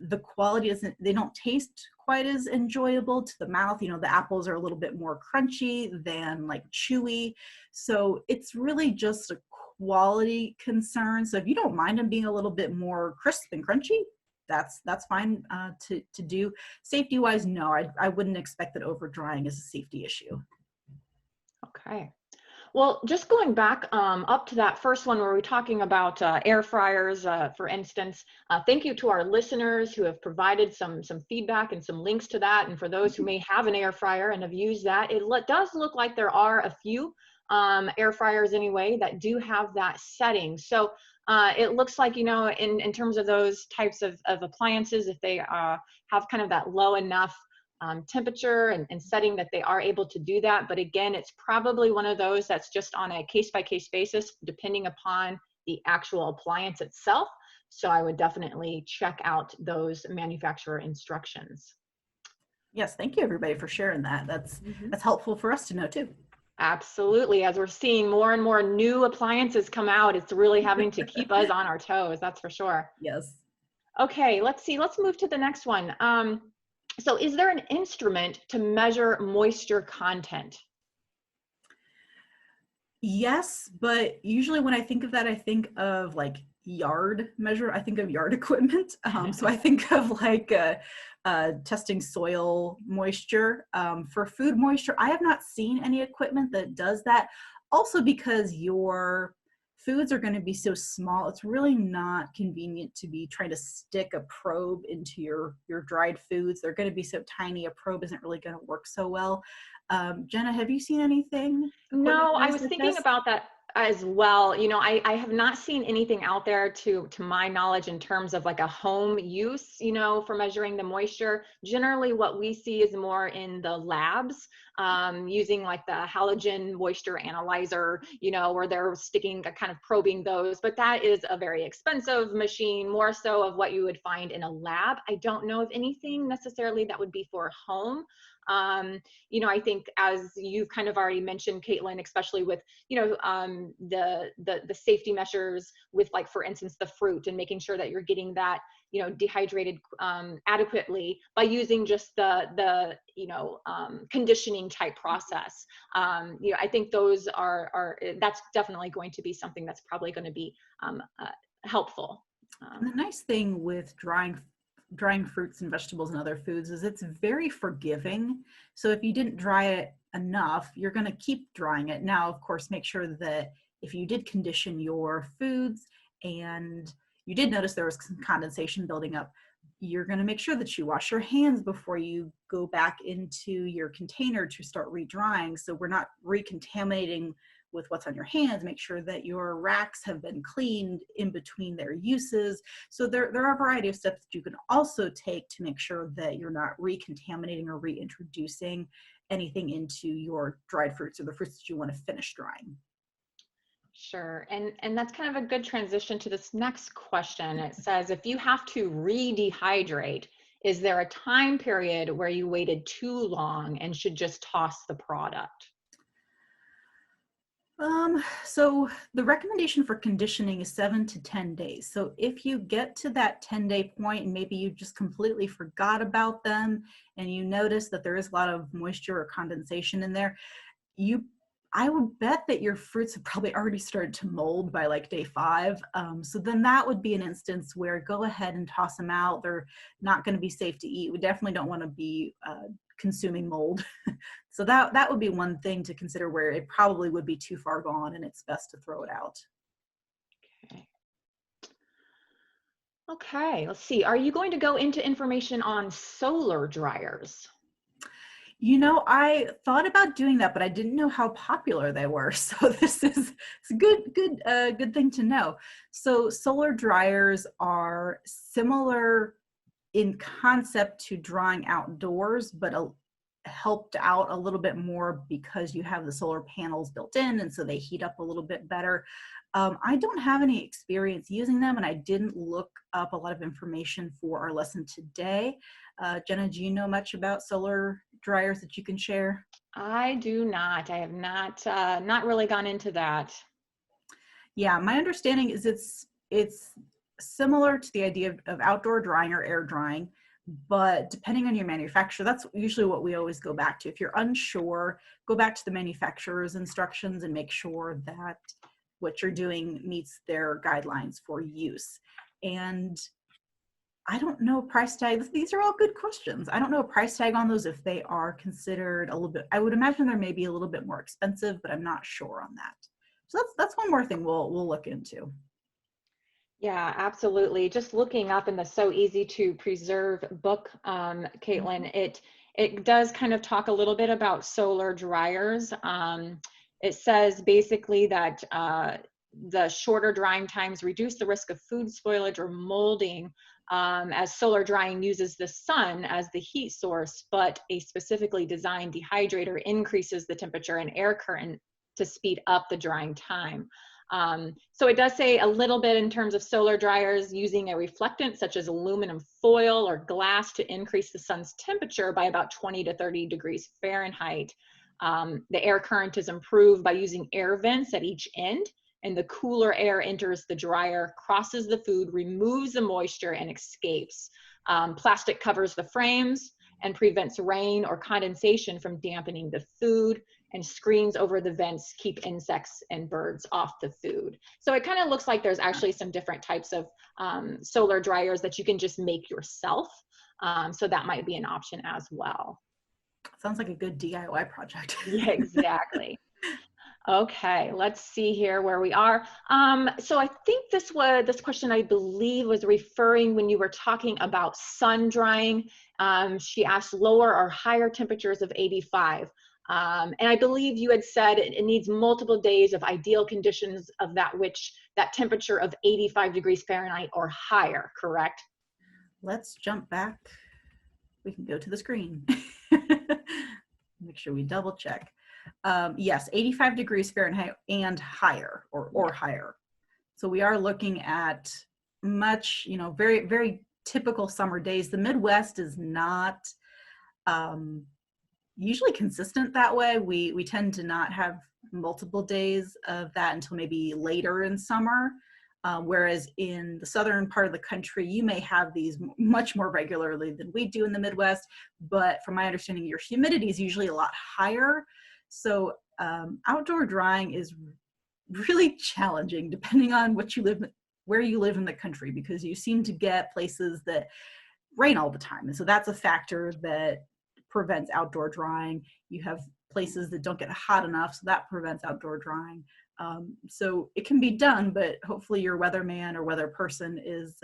the quality they don't taste quite as enjoyable to the mouth. The apples are a little bit more crunchy than like chewy. So it's really just a quality concern. So if you don't mind them being a little bit more crisp and crunchy, that's fine to do. Safety wise, no, I wouldn't expect that over drying is a safety issue. Okay. Well, just going back up to that first one where we're talking about air fryers, for instance, thank you to our listeners who have provided some feedback and some links to that. And for those who may have an air fryer and have used that, it does look like there are a few air fryers anyway that do have that setting. So it looks like, in terms of those types of appliances, if they have kind of that low enough temperature and setting that they are able to do that. But again, it's probably one of those that's just on a case-by-case basis, depending upon the actual appliance itself. So I would definitely check out those manufacturer instructions. Yes, thank you everybody for sharing that. That's helpful for us to know too. Absolutely. As we're seeing more and more new appliances come out, it's really having to keep us on our toes, that's for sure. Yes. Okay, let's see. Let's move to the next one. So is there an instrument to measure moisture content? Yes, but usually when I think of that, I think of like yard measure. I think of yard equipment. So I think of like testing soil moisture. For food moisture, I have not seen any equipment that does that. Also because your foods are going to be so small, it's really not convenient to be trying to stick a probe into your dried foods. They're going to be so tiny, a probe isn't really going to work so well. Jenna, have you seen anything? No, I was thinking about that as well. I have not seen anything out there to my knowledge in terms of like a home use, for measuring the moisture. Generally what we see is more in the labs, using like the halogen moisture analyzer, where they're sticking kind of probing those, but that is a very expensive machine, more so of what you would find in a lab. I don't know of anything necessarily that would be for home. I think as you've kind of already mentioned, Caitlin, especially with, the safety measures with, like, for instance, the fruit, and making sure that you're getting that, dehydrated adequately by using just the conditioning type process. I think those that's definitely going to be something that's probably going to be helpful. The nice thing with drying fruits and vegetables and other foods is it's very forgiving. So if you didn't dry it enough, you're going to keep drying it. Now, of course, make sure that if you did condition your foods and you did notice there was some condensation building up, you're going to make sure that you wash your hands before you go back into your container to start redrying. So we're not recontaminating with what's on your hands. Make sure that your racks have been cleaned in between their uses. So there are a variety of steps that you can also take to make sure that you're not recontaminating or reintroducing anything into your dried fruits or the fruits that you want to finish drying. Sure. And that's kind of a good transition to this next question. It says, if you have to re-dehydrate, is there a time period where you waited too long and should just toss the product? So the recommendation for conditioning is 7 to 10 days. So if you get to that 10-day point and maybe you just completely forgot about them and you notice that there is a lot of moisture or condensation in there, I would bet that your fruits have probably already started to mold by like day 5. So then that would be an instance where go ahead and toss them out. They're not going to be safe to eat. We definitely don't want to be consuming mold. So that would be one thing to consider, where it probably would be too far gone and it's best to throw it out. Okay. Okay, let's see. Are you going to go into information on solar dryers? You know, I thought about doing that, but I didn't know how popular they were. So this is it's a good thing to know. So solar dryers are similar in concept to drying outdoors, but helped out a little bit more because you have the solar panels built in, and so they heat up a little bit better. I don't have any experience using them, and I didn't look up a lot of information for our lesson today. Jenna, do you know much about solar dryers that you can share? I do not. I have not really gone into that. Yeah, my understanding is it's similar to the idea of outdoor drying or air drying, but depending on your manufacturer, that's usually what we always go back to. If you're unsure, go back to the manufacturer's instructions and make sure that what you're doing meets their guidelines for use. And I don't know price tag. These are all good questions. I don't know a price tag on those, if they are considered a little bit, I would imagine they're maybe a little bit more expensive, but I'm not sure on that. So that's one more thing we'll look into. Yeah, absolutely. Just looking up in the So Easy to Preserve book, Caitlin, it does kind of talk a little bit about solar dryers. It says basically that the shorter drying times reduce the risk of food spoilage or molding, as solar drying uses the sun as the heat source, but a specifically designed dehydrator increases the temperature and air current to speed up the drying time. So it does say a little bit in terms of solar dryers using a reflectant such as aluminum foil or glass to increase the sun's temperature by about 20 to 30 degrees Fahrenheit. The air current is improved by using air vents at each end, and the cooler air enters the dryer, crosses the food, removes the moisture, and escapes. Plastic covers the frames and prevents rain or condensation from dampening the food, and screens over the vents keep insects and birds off the food. So it kind of looks like there's actually some different types of solar dryers that you can just make yourself. So that might be an option as well. Sounds like a good DIY project. Yeah, exactly. Okay, let's see here where we are. So I think this question, I believe, was referring when you were talking about sun drying. She asked lower or higher temperatures of 85. And I believe you had said it needs multiple days of ideal conditions of that temperature of 85 degrees Fahrenheit or higher, correct? Let's jump back. We can go to the screen. Make sure we double check. Yes, 85 degrees Fahrenheit and higher, or higher. So we are looking at much, very, very typical summer days. The Midwest is not usually consistent that way. We tend to not have multiple days of that until maybe later in summer. Whereas in the southern part of the country, you may have these much more regularly than we do in the Midwest. But from my understanding, your humidity is usually a lot higher. So outdoor drying is really challenging depending on where you live in the country, because you seem to get places that rain all the time. And so that's a factor that prevents outdoor drying. You have places that don't get hot enough, so that prevents outdoor drying. So it can be done, but hopefully your weatherman or weather person is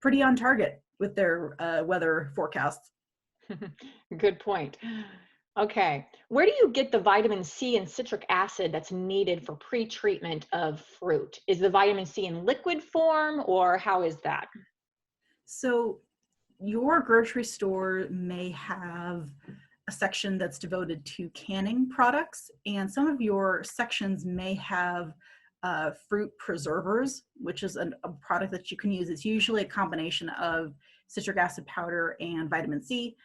pretty on target with their weather forecasts. Good point. Okay, where do you get the vitamin C and citric acid that's needed for pre-treatment of fruit? Is the vitamin C in liquid form, or how is that? So your grocery store may have a section that's devoted to canning products, and some of your sections may have fruit preservers, which is a product that you can use. It's usually a combination of citric acid powder and vitamin C.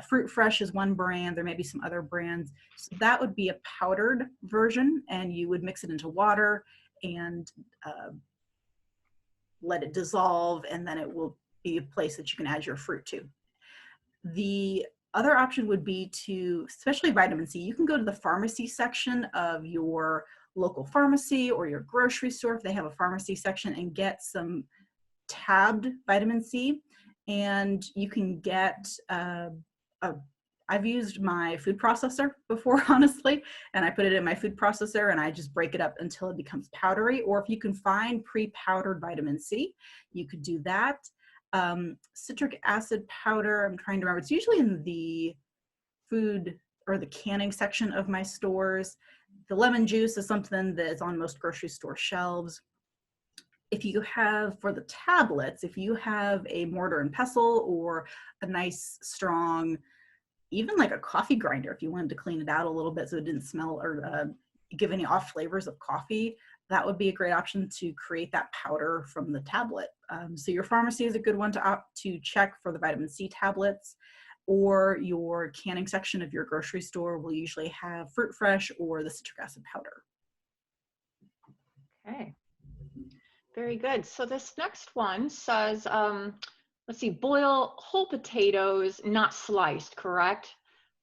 Fruit Fresh is one brand. There may be some other brands. So that would be a powdered version, and you would mix it into water and let it dissolve, and then it will be a place that you can add your fruit to. The other option would be to, especially vitamin C, you can go to the pharmacy section of your local pharmacy or your grocery store if they have a pharmacy section and get some tabbed vitamin C. And you can get I've used my food processor before, honestly, and I put it in my food processor and I just break it up until it becomes powdery. Or if you can find pre-powdered vitamin C, you could do that. Citric acid powder, I'm trying to remember, it's usually in the food or the canning section of my stores. The lemon juice is something that's on most grocery store shelves. If you have, for the tablets, if you have a mortar and pestle or a nice strong, even like a coffee grinder, if you wanted to clean it out a little bit so it didn't smell or give any off flavors of coffee, that would be a great option to create that powder from the tablet. So your pharmacy is a good one to check for the vitamin C tablets, or your canning section of your grocery store will usually have Fruit Fresh or the citric acid powder. Okay, very good. So this next one says, let's see, boil whole potatoes, not sliced, correct?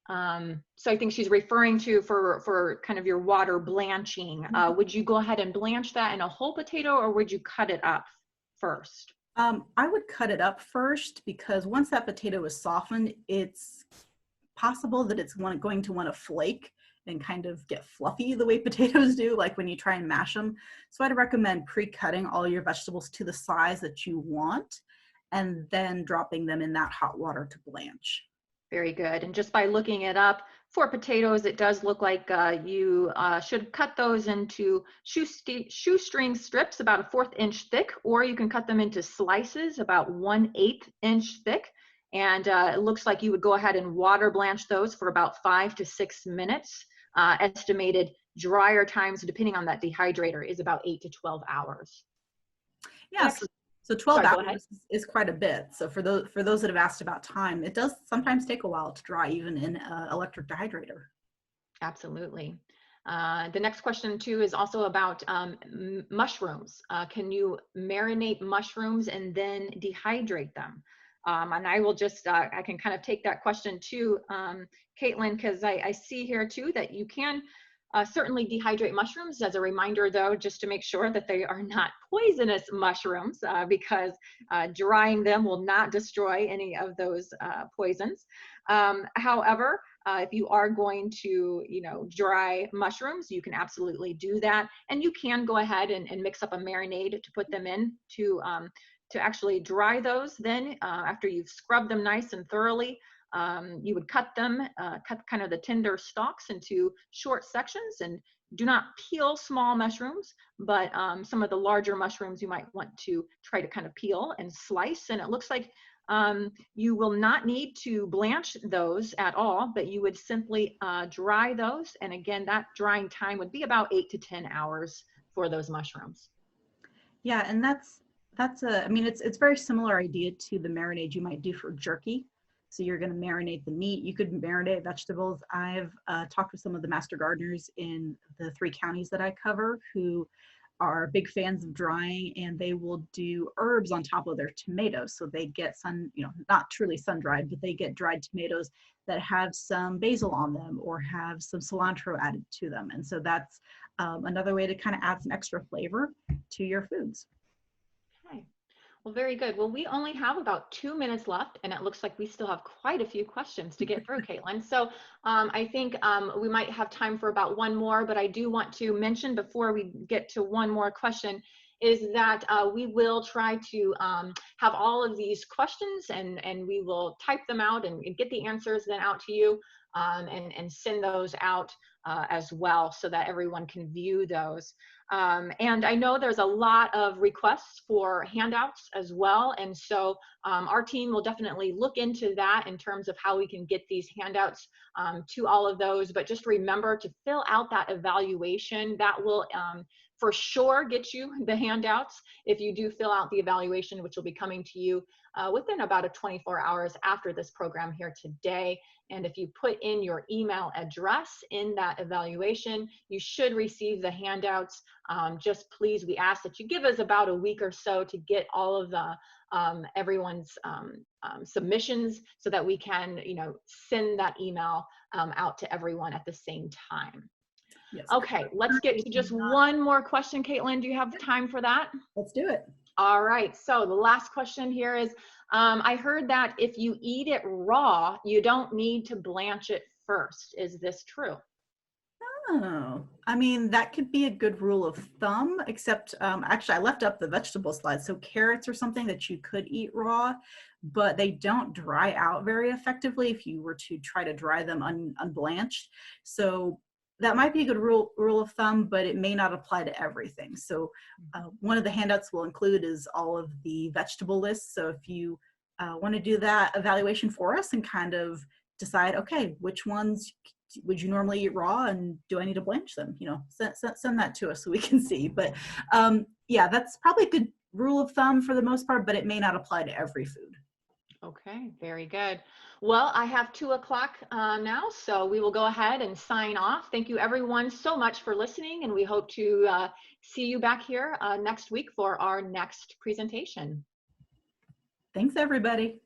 So I think she's referring to for kind of your water blanching. Would you go ahead and blanch that in a whole potato, or would you cut it up first? I would cut it up first, because once that potato is softened, it's possible that it's going to want to flake and kind of get fluffy the way potatoes do, like when you try and mash them. So I'd recommend pre-cutting all your vegetables to the size that you want, and then dropping them in that hot water to blanch. Very good. And just by looking it up, for potatoes, it does look like you should cut those into shoestring strips about a 1/4 inch thick, or you can cut them into slices about 1/8 inch thick. And it looks like you would go ahead and water blanch those for about 5 to 6 minutes. Estimated dryer times, depending on that dehydrator, is about 8 to 12 hours. Yeah, so 12 Sorry, hours is quite a bit. So for those that have asked about time, it does sometimes take a while to dry, even in an electric dehydrator. Absolutely. The next question too is also about mushrooms. Can you marinate mushrooms and then dehydrate them? And I will just, I can kind of take that question too, Caitlin, because I see here too that you can certainly dehydrate mushrooms. As a reminder though, just to make sure that they are not poisonous mushrooms, because drying them will not destroy any of those poisons. However, if you are going to, dry mushrooms, you can absolutely do that. And you can go ahead and mix up a marinade to put them in to actually dry those. Then after you've scrubbed them nice and thoroughly, you would cut kind of the tender stalks into short sections, and do not peel small mushrooms, but some of the larger mushrooms you might want to try to kind of peel and slice. And it looks like you will not need to blanch those at all, but you would simply dry those. And again, that drying time would be about 8 to 10 hours for those mushrooms. Yeah, and it's very similar idea to the marinade you might do for jerky. So you're going to marinate the meat. You could marinate vegetables. I've talked with some of the master gardeners in the 3 counties that I cover who are big fans of drying, and they will do herbs on top of their tomatoes. So they get not truly sun-dried, but they get dried tomatoes that have some basil on them or have some cilantro added to them. And so that's another way to kind of add some extra flavor to your foods. Okay. Well, very good. Well, we only have about 2 minutes left, and it looks like we still have quite a few questions to get through, Caitlin. So I think we might have time for about one more, but I do want to mention before we get to one more question is that we will try to have all of these questions, and we will type them out and get the answers then out to you, and send those out as well so that everyone can view those. And I know there's a lot of requests for handouts as well. And so our team will definitely look into that in terms of how we can get these handouts to all of those. But just remember to fill out that evaluation. That will for sure get you the handouts if you do fill out the evaluation, which will be coming to you within about a 24 hours after this program here today. And if you put in your email address in that evaluation, you should receive the handouts. Just please, we ask that you give us about a week or so to get all of the everyone's submissions so that we can, send that email out to everyone at the same time. Yes. Okay, let's get to just one more question. Caitlin, do you have time for that? Let's do it. All right, so the last question here is, I heard that if you eat it raw, you don't need to blanch it first. Is this true? Oh, I mean, that could be a good rule of thumb, except actually I left up the vegetable slide. So carrots are something that you could eat raw, but they don't dry out very effectively if you were to try to dry them unblanched. So that might be a good rule of thumb, but it may not apply to everything. So one of the handouts we'll include is all of the vegetable lists. So if you want to do that evaluation for us and kind of decide, okay, which ones would you normally eat raw and do I need to blanch them? Send that to us so we can see. But yeah, that's probably a good rule of thumb for the most part, but it may not apply to every food. Okay, very good. Well, I have 2 o'clock now, so we will go ahead and sign off. Thank you everyone so much for listening, and we hope to see you back here next week for our next presentation. Thanks, everybody.